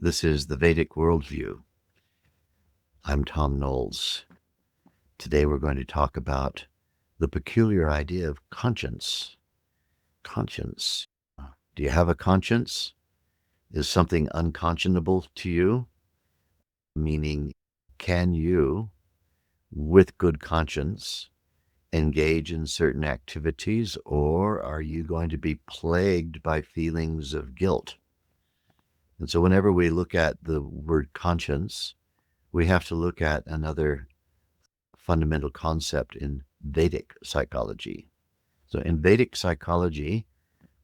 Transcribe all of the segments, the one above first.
This is the Vedic worldview. I'm Thom Knoles. Today we're going to talk about the peculiar idea of conscience. Conscience. Do you have a conscience? Is something unconscionable to you? Meaning, can you, with good conscience, engage in certain activities, or are you going to be plagued by feelings of guilt? And so whenever we look at the word conscience, we have to look at another fundamental concept in Vedic psychology. So in Vedic psychology,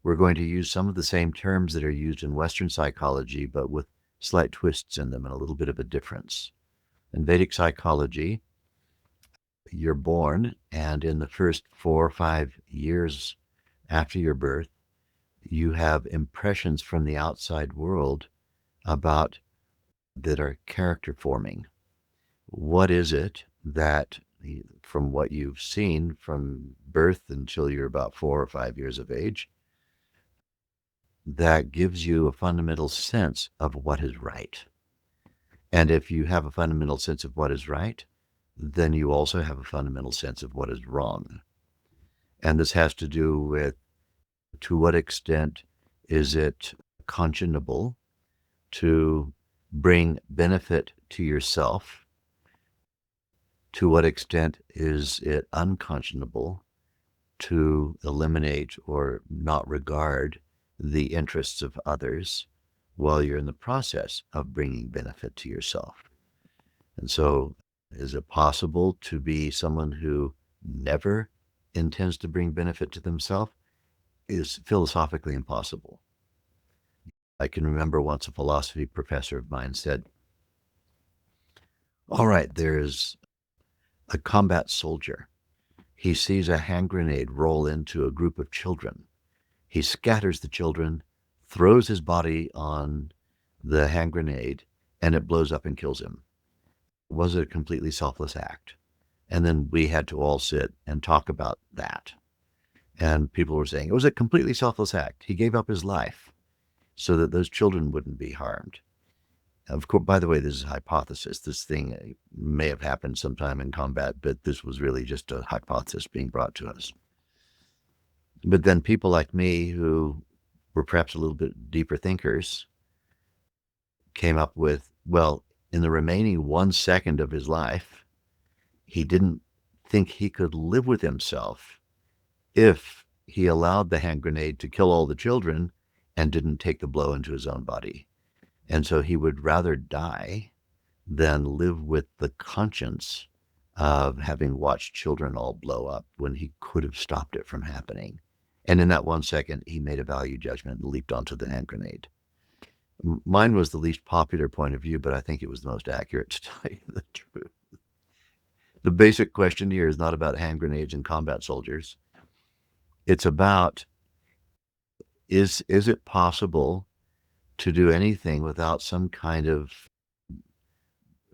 we're going to use some of the same terms that are used in Western psychology, but with slight twists in them and a little bit of a difference. In Vedic psychology, you're born, and in the first 4 or 5 years after your birth, you have impressions from the outside world about that are character forming. What is it that, from what you've seen from birth until you're about 4 or 5 years of age, that gives you a fundamental sense of what is right? And if you have a fundamental sense of what is right, then you also have a fundamental sense of what is wrong. And this has to do with, to what extent is it conscionable to bring benefit to yourself? To what extent is it unconscionable to eliminate or not regard the interests of others while you're in the process of bringing benefit to yourself? And so, is it possible to be someone who never intends to bring benefit to themselves? Is philosophically impossible. I can remember once a philosophy professor of mine said, all right, there's a combat soldier. He sees a hand grenade roll into a group of children. He scatters the children, throws his body on the hand grenade, and it blows up and kills him. Was it a completely selfless act? And then we had to all sit and talk about that. And people were saying, it was a completely selfless act. He gave up his life so that those children wouldn't be harmed. Of course, by the way, this is a hypothesis. This thing may have happened sometime in combat, but this was really just a hypothesis being brought to us. But then people like me, who were perhaps a little bit deeper thinkers, came up with, well, in the remaining 1 second of his life, he didn't think he could live with himself if he allowed the hand grenade to kill all the children and didn't take the blow into his own body. And so he would rather die than live with the conscience of having watched children all blow up when he could have stopped it from happening. And in that 1 second, he made a value judgment and leaped onto the hand grenade. Mine was the least popular point of view, but I think it was the most accurate, to tell you the truth. The basic question here is not about hand grenades and combat soldiers. It's about, is it possible to do anything without some kind of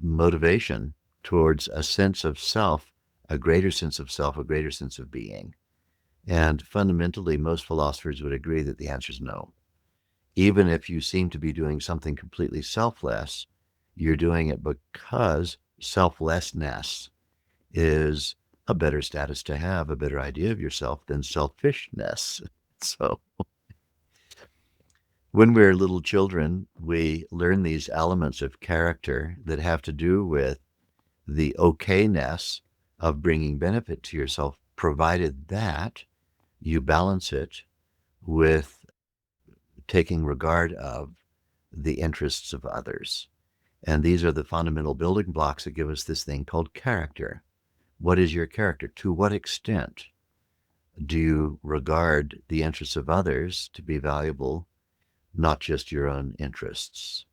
motivation towards a sense of self, a greater sense of self, a greater sense of being? And fundamentally, most philosophers would agree that the answer is no. Even if you seem to be doing something completely selfless, you're doing it because selflessness is a better status to have, a better idea of yourself than selfishness. So when we're little children, we learn these elements of character that have to do with the okayness of bringing benefit to yourself, provided that you balance it with taking regard of the interests of others. And these are the fundamental building blocks that give us this thing called character. What is your character? To what extent do you regard the interests of others to be valuable, not just your own interests?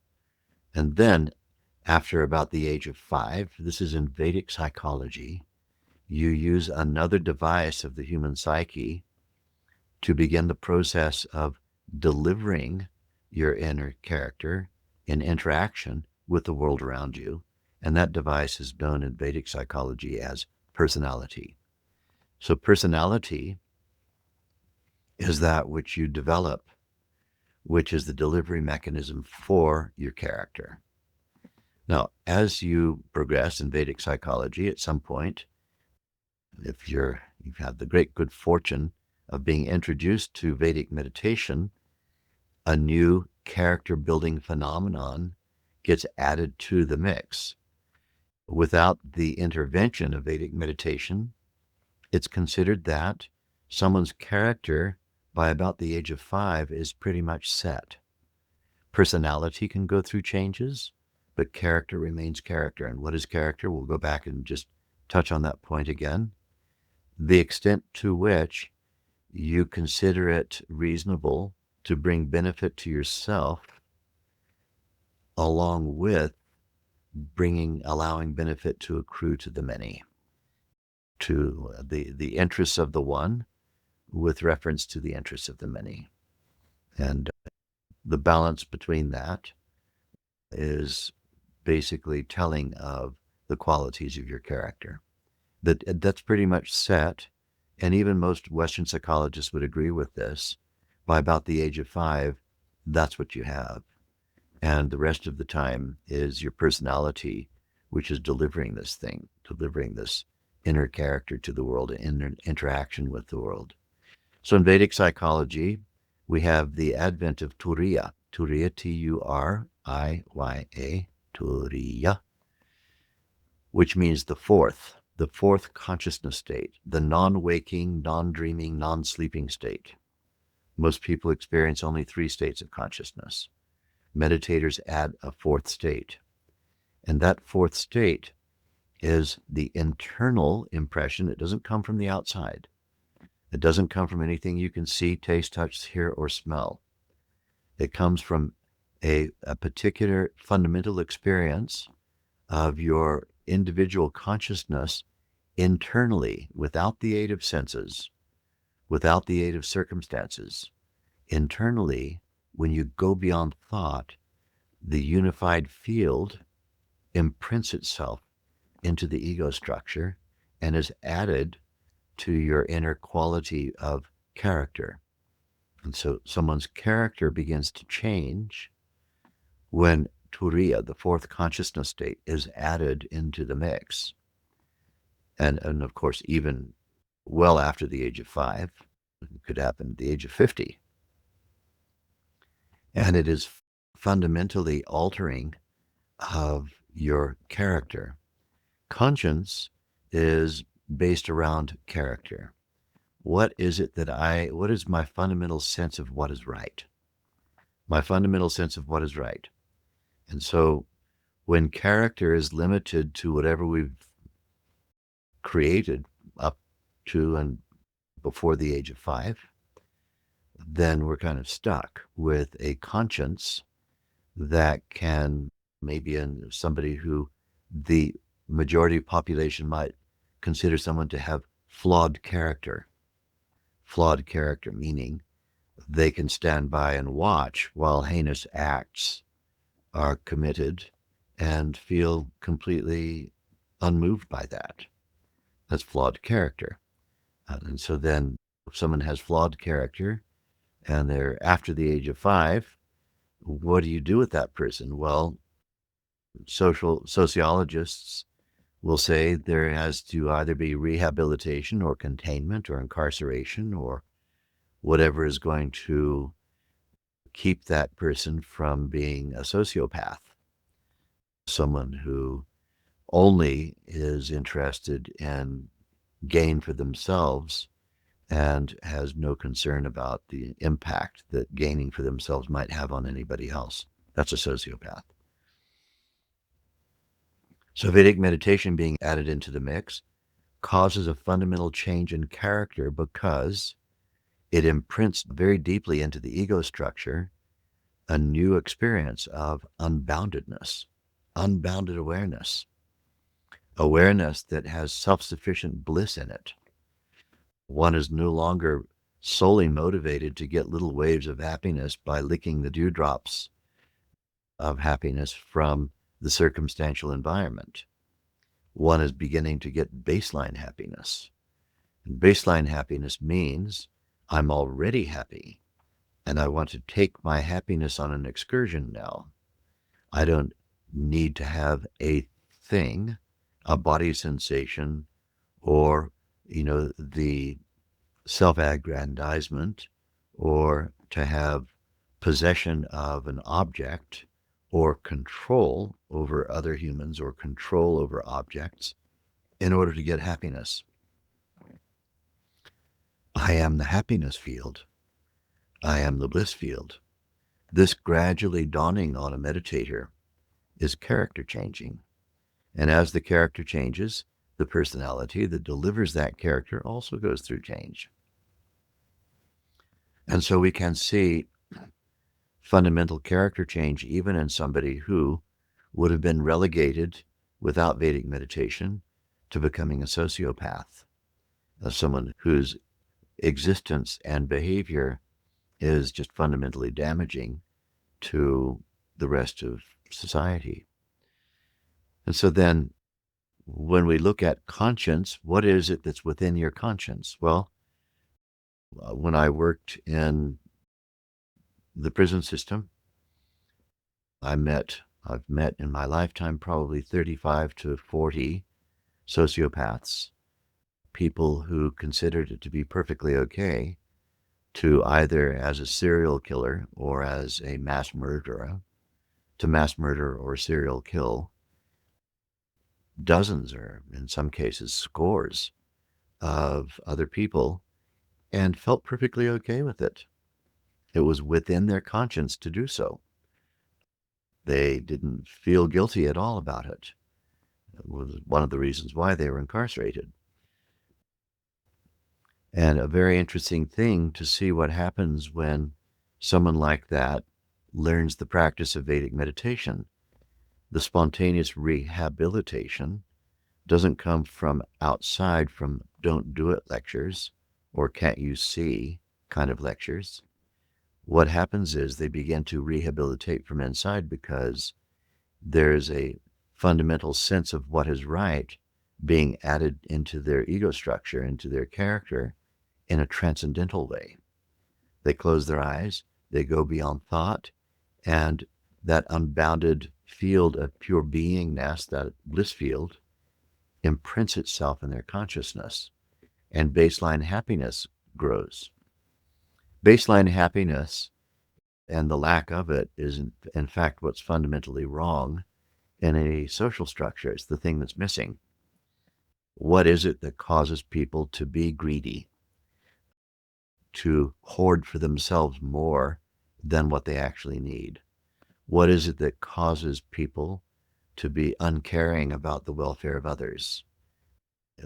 And then, after about the age of 5, this is in Vedic psychology, you use another device of the human psyche to begin the process of delivering your inner character in interaction with the world around you. And that device is known in Vedic psychology as personality. So personality is that which you develop which is the delivery mechanism for your character. Now, as you progress in Vedic psychology, at some point, if you've had the great good fortune of being introduced to Vedic meditation, a new character building phenomenon gets added to the mix. Without the intervention of Vedic meditation, it's considered that someone's character by about the age of 5 is pretty much set. Personality can go through changes, but character remains character. And what is character? We'll go back and just touch on that point again. The extent to which you consider it reasonable to bring benefit to yourself along with allowing benefit to accrue to the many, to the interests of the one with reference to the interests of the many. And the balance between that is basically telling of the qualities of your character. That's pretty much set, and even most Western psychologists would agree with this. By about the age of 5, that's what you have. And the rest of the time is your personality, which is delivering this inner character to the world, in interaction with the world. So in Vedic psychology, we have the advent of Turiya, T-U-R-I-Y-A, Turiya, which means the fourth consciousness state, the non-waking, non-dreaming, non-sleeping state. Most people experience only 3 states of consciousness. Meditators add a 4th state. And that 4th state is the internal impression. It doesn't come from the outside. It doesn't come from anything you can see, taste, touch, hear, or smell. It comes from a particular fundamental experience of your individual consciousness internally, without the aid of senses, without the aid of circumstances. Internally, when you go beyond thought, the unified field imprints itself into the ego structure and is added to your inner quality of character. And so someone's character begins to change when Turiya, the 4th consciousness state, is added into the mix. And of course, even well after the age of 5, it could happen at the age of 50. And it is fundamentally altering of your character. Conscience is based around character. What is my fundamental sense of what is right? My fundamental sense of what is right. And so when character is limited to whatever we've created up to and before the age of 5, then we're kind of stuck with a conscience that can, maybe in somebody who the majority of population might consider someone to have flawed character. Flawed character meaning they can stand by and watch while heinous acts are committed and feel completely unmoved by that. That's flawed character. And so then if someone has flawed character and they're after the age of 5, what do you do with that person? Well, sociologists will say there has to either be rehabilitation or containment or incarceration or whatever is going to keep that person from being a sociopath, someone who only is interested in gain for themselves and has no concern about the impact that gaining for themselves might have on anybody else. That's a sociopath. So Vedic meditation being added into the mix causes a fundamental change in character because it imprints very deeply into the ego structure a new experience of unboundedness, unbounded awareness that has self-sufficient bliss in it. One is no longer solely motivated to get little waves of happiness by licking the dewdrops of happiness from the circumstantial environment. One is beginning to get baseline happiness. And baseline happiness means I'm already happy. and I want to take my happiness on an excursion now. I don't need to have a thing, a body sensation, or, the self-aggrandizement, or to have possession of an object, or control over other humans, or control over objects in order to get happiness. I am the happiness field. I am the bliss field. This gradually dawning on a meditator is character changing. And as the character changes, the personality that delivers that character also goes through change. And so we can see fundamental character change even in somebody who would have been relegated without Vedic meditation to becoming a sociopath, someone whose existence and behavior is just fundamentally damaging to the rest of society. And so then when we look at conscience, what is it that's within your conscience? Well, when I worked in the prison system, I've met in my lifetime probably 35 to 40 sociopaths, people who considered it to be perfectly okay to either as a serial killer or as a mass murderer, to mass murder or serial kill dozens, or in some cases scores, of other people, and felt perfectly okay with it. It was within their conscience to do so. They didn't feel guilty at all about it. It was one of the reasons why they were incarcerated. And a very interesting thing to see what happens when someone like that learns the practice of Vedic meditation. The spontaneous rehabilitation doesn't come from outside, from don't do it lectures or can't you see kind of lectures. What happens is they begin to rehabilitate from inside because there's a fundamental sense of what is right being added into their ego structure, into their character in a transcendental way. They close their eyes, they go beyond thought, and that unbounded field of pure beingness, that bliss field, imprints itself in their consciousness, and baseline happiness grows. Baseline happiness and the lack of it is in fact what's fundamentally wrong in a social structure. It's the thing that's missing. What is it that causes people to be greedy, to hoard for themselves more than what they actually need? What is it that causes people to be uncaring about the welfare of others?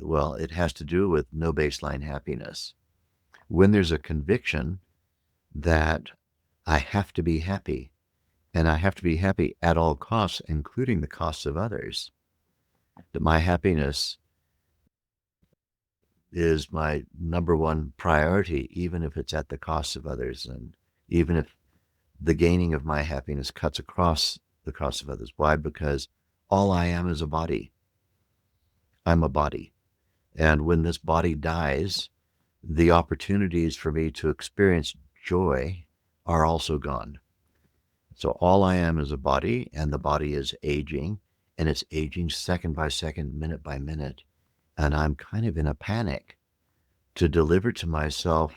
Well, it has to do with no baseline happiness. When there's a conviction that I have to be happy, and I have to be happy at all costs, including the costs of others, that my happiness is my number one priority, even if it's at the cost of others, and even if the gaining of my happiness cuts across the cost of others. Why? Because all I am is a body. I'm a body. And when this body dies, the opportunities for me to experience joy are also gone. So all I am is a body, and the body is aging, and it's aging second by second, minute by minute. And I'm kind of in a panic to deliver to myself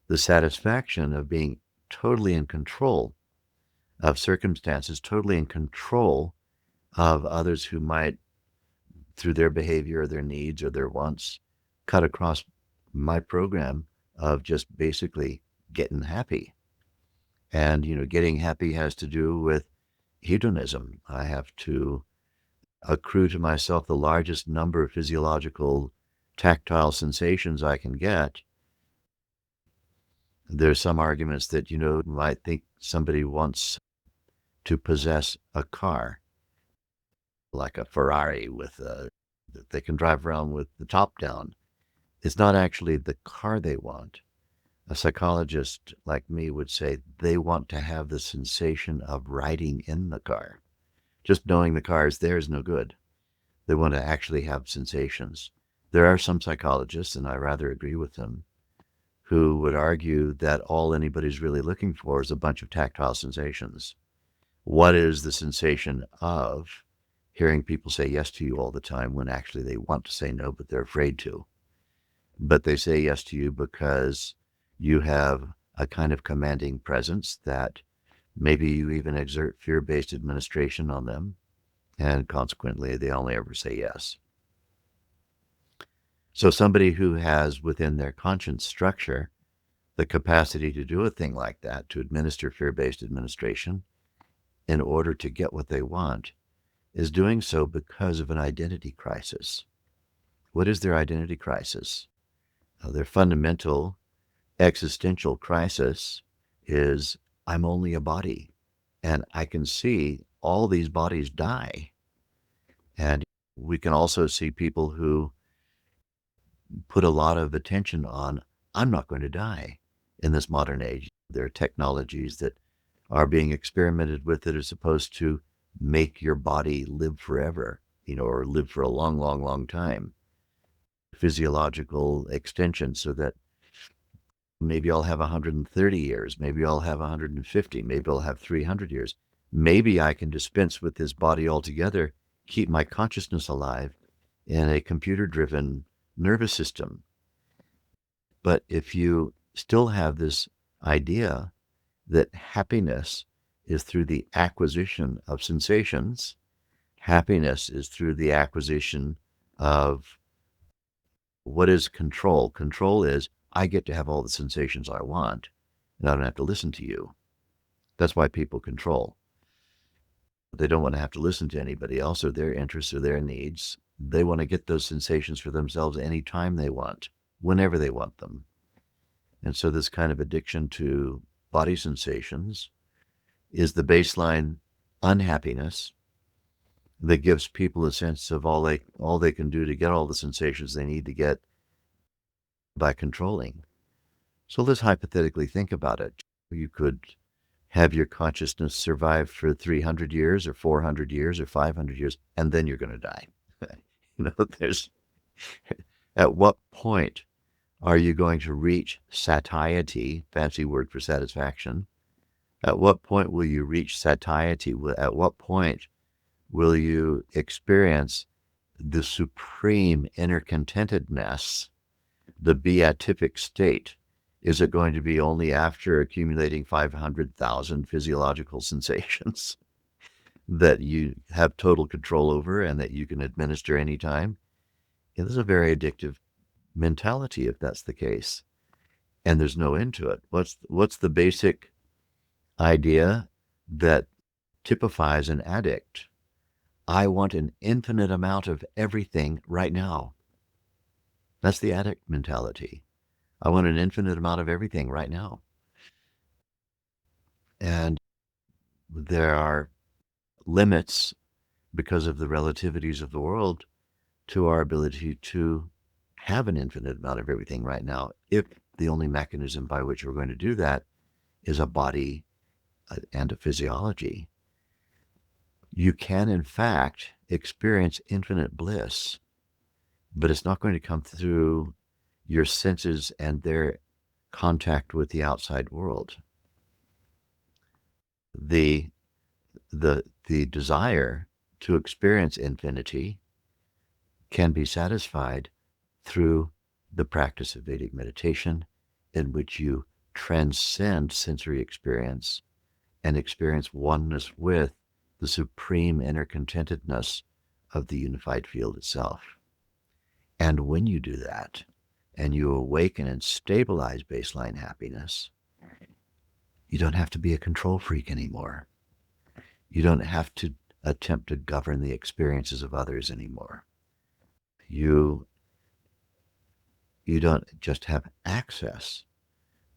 the satisfaction of being totally in control of circumstances, totally in control of others who might, through their behavior or their needs or their wants, cut across my program of just basically getting happy. And, getting happy has to do with hedonism. I have to accrue to myself the largest number of physiological tactile sensations I can get. There's some arguments that, might think somebody wants to possess a car, like a Ferrari that they can drive around with the top down. It's not actually the car they want. A psychologist like me would say they want to have the sensation of riding in the car. Just knowing the car is there is no good. They want to actually have sensations. There are some psychologists, and I rather agree with them, who would argue that all anybody's really looking for is a bunch of tactile sensations. What is the sensation of hearing people say yes to you all the time when actually they want to say no, but they're afraid to? But they say yes to you because you have a kind of commanding presence that maybe you even exert fear-based administration on them, and consequently, they only ever say yes. So somebody who has within their conscience structure the capacity to do a thing like that, to administer fear-based administration in order to get what they want, is doing so because of an identity crisis. What is their identity crisis? Their fundamental existential crisis is, I'm only a body, and I can see all these bodies die. And we can also see people who put a lot of attention on, I'm not going to die in this modern age. There are technologies that are being experimented with that are supposed to make your body live forever, or live for a long, long, long time. Physiological extension, so that maybe I'll have 130 years, maybe I'll have 150, maybe I'll have 300 years. Maybe I can dispense with this body altogether, keep my consciousness alive in a computer-driven nervous system. But if you still have this idea that happiness is through the acquisition of sensations, happiness is through the acquisition of what is control. Control is, I get to have all the sensations I want, and I don't have to listen to you. That's why people control. They don't want to have to listen to anybody else or their interests or their needs. They want to get those sensations for themselves anytime they want, whenever they want them. And so this kind of addiction to body sensations is the baseline unhappiness that gives people a sense of all they can do to get all the sensations they need to get by controlling. So let's hypothetically think about it. You could have your consciousness survive for 300 years or 400 years or 500 years, and then you're going to die. There's, at what point are you going to reach satiety, fancy word for satisfaction? At what point will you reach satiety? At what point will you experience the supreme inner contentedness, the beatific state? Is it going to be only after accumulating 500,000 physiological sensations that you have total control over and that you can administer anytime? It is a very addictive mentality if that's the case, and there's no end to it. What's the basic idea that typifies an addict? I want an infinite amount of everything right now. That's the addict mentality. I want an infinite amount of everything right now. And there are limits, because of the relativities of the world, to our ability to have an infinite amount of everything right now, if the only mechanism by which we're going to do that is a body and a physiology. You can, in fact, experience infinite bliss, but it's not going to come through your senses and their contact with the outside world. The desire to experience infinity can be satisfied through the practice of Vedic meditation, in which you transcend sensory experience and experience oneness with the supreme inner contentedness of the unified field itself. And when you do that, and you awaken and stabilize baseline happiness, you don't have to be a control freak anymore. You don't have to attempt to govern the experiences of others anymore. You don't just have access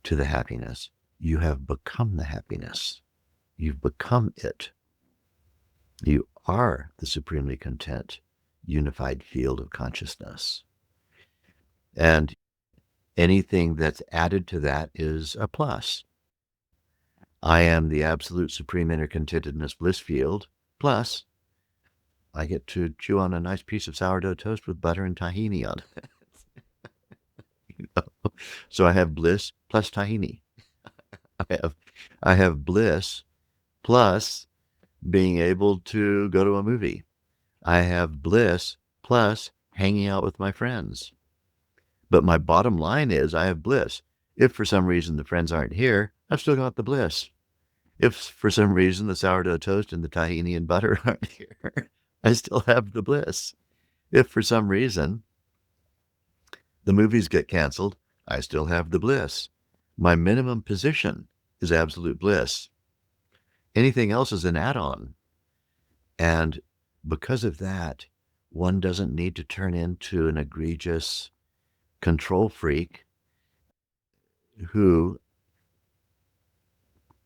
to the happiness, you have become the happiness. You've become it. You are the supremely content, unified field of consciousness. And anything that's added to that is a plus. I am the absolute supreme inner contentedness bliss field, plus I get to chew on a nice piece of sourdough toast with butter and tahini on it. So I have bliss plus tahini. I have I have bliss plus being able to go to a movie. I have bliss plus hanging out with my friends. But my bottom line is I have bliss. If for some reason the friends aren't here, I've still got the bliss. If for some reason the sourdough toast and the tahini and butter aren't here, I still have the bliss. If for some reason the movies get canceled, I still have the bliss. My minimum position is absolute bliss. Anything else is an add-on. And because of that, one doesn't need to turn into an egregious control freak who,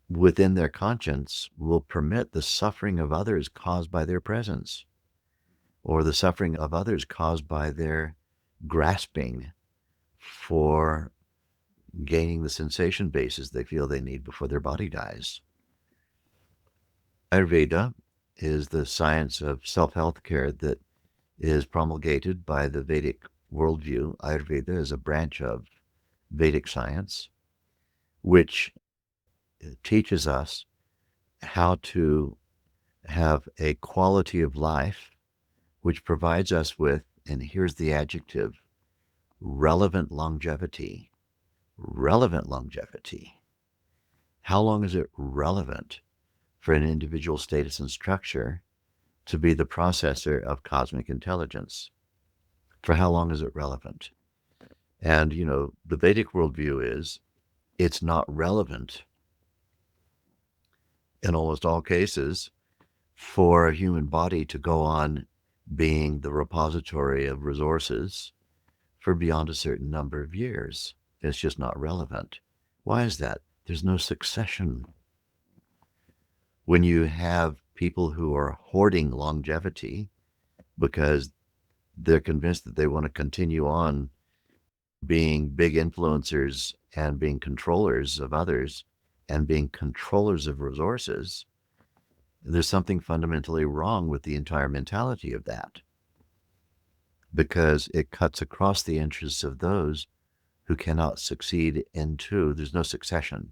within their conscience, will permit the suffering of others caused by their presence, or the suffering of others caused by their grasping for gaining the sensation bases they feel they need before their body dies. Ayurveda is the science of self-health care that is promulgated by the Vedic worldview. Ayurveda is a branch of Vedic science, which teaches us how to have a quality of life which provides us with, and here's the adjective, relevant longevity. Relevant longevity. How long is it relevant for an individual status and structure to be the processor of cosmic intelligence? For how long is it relevant? And, the Vedic worldview is it's not relevant in almost all cases for a human body to go on being the repository of resources for beyond a certain number of years. It's just not relevant. Why is that? There's no succession. When you have people who are hoarding longevity because they're convinced that they want to continue on being big influencers and being controllers of others and being controllers of resources, there's something fundamentally wrong with the entire mentality of that, because it cuts across the interests of those who cannot succeed into, there's no succession,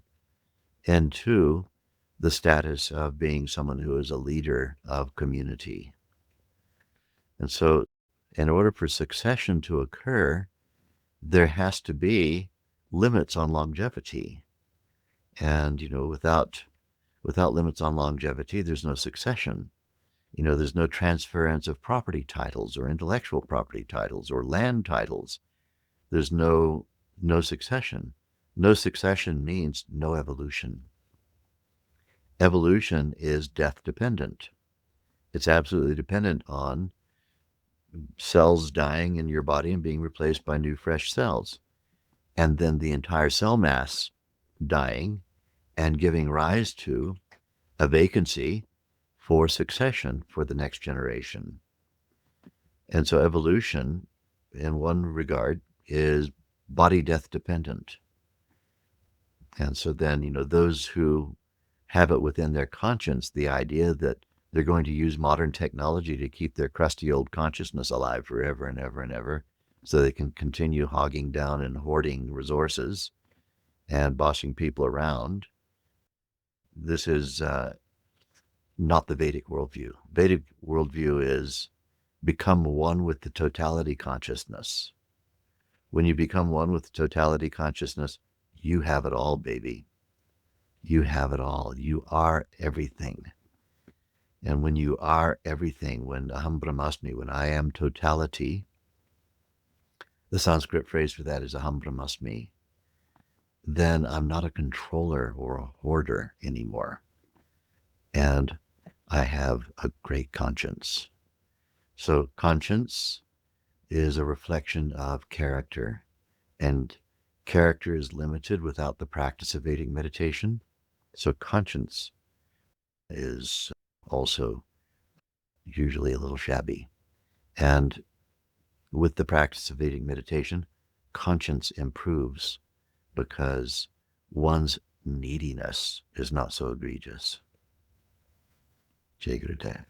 into the status of being someone who is a leader of community. And so in order for succession to occur, there has to be limits on longevity. And, without limits on longevity, there's no succession. There's no transference of property titles or intellectual property titles or land titles. There's no succession. No succession means no evolution. Evolution is death dependent. It's absolutely dependent on cells dying in your body and being replaced by new fresh cells. And then the entire cell mass dying and giving rise to a vacancy for succession for the next generation. And so evolution, in one regard, is body death dependent. And so then, those who have it within their conscience, the idea that they're going to use modern technology to keep their crusty old consciousness alive forever and ever and ever, so they can continue hogging down and hoarding resources and bossing people around. This is not the Vedic worldview. Vedic worldview is become one with the totality consciousness. When you become one with the totality consciousness, you have it all, baby. You have it all. You are everything. And when you are everything, when aham brahmasmi, when I am totality, the Sanskrit phrase for that is aham brahmasmi, then I'm not a controller or a hoarder anymore. And I have a great conscience. So conscience is a reflection of character, and character is limited without the practice of Vedic meditation. So conscience is also usually a little shabby. And with the practice of Vedic meditation, conscience improves because one's neediness is not so egregious. Jai Gurudev.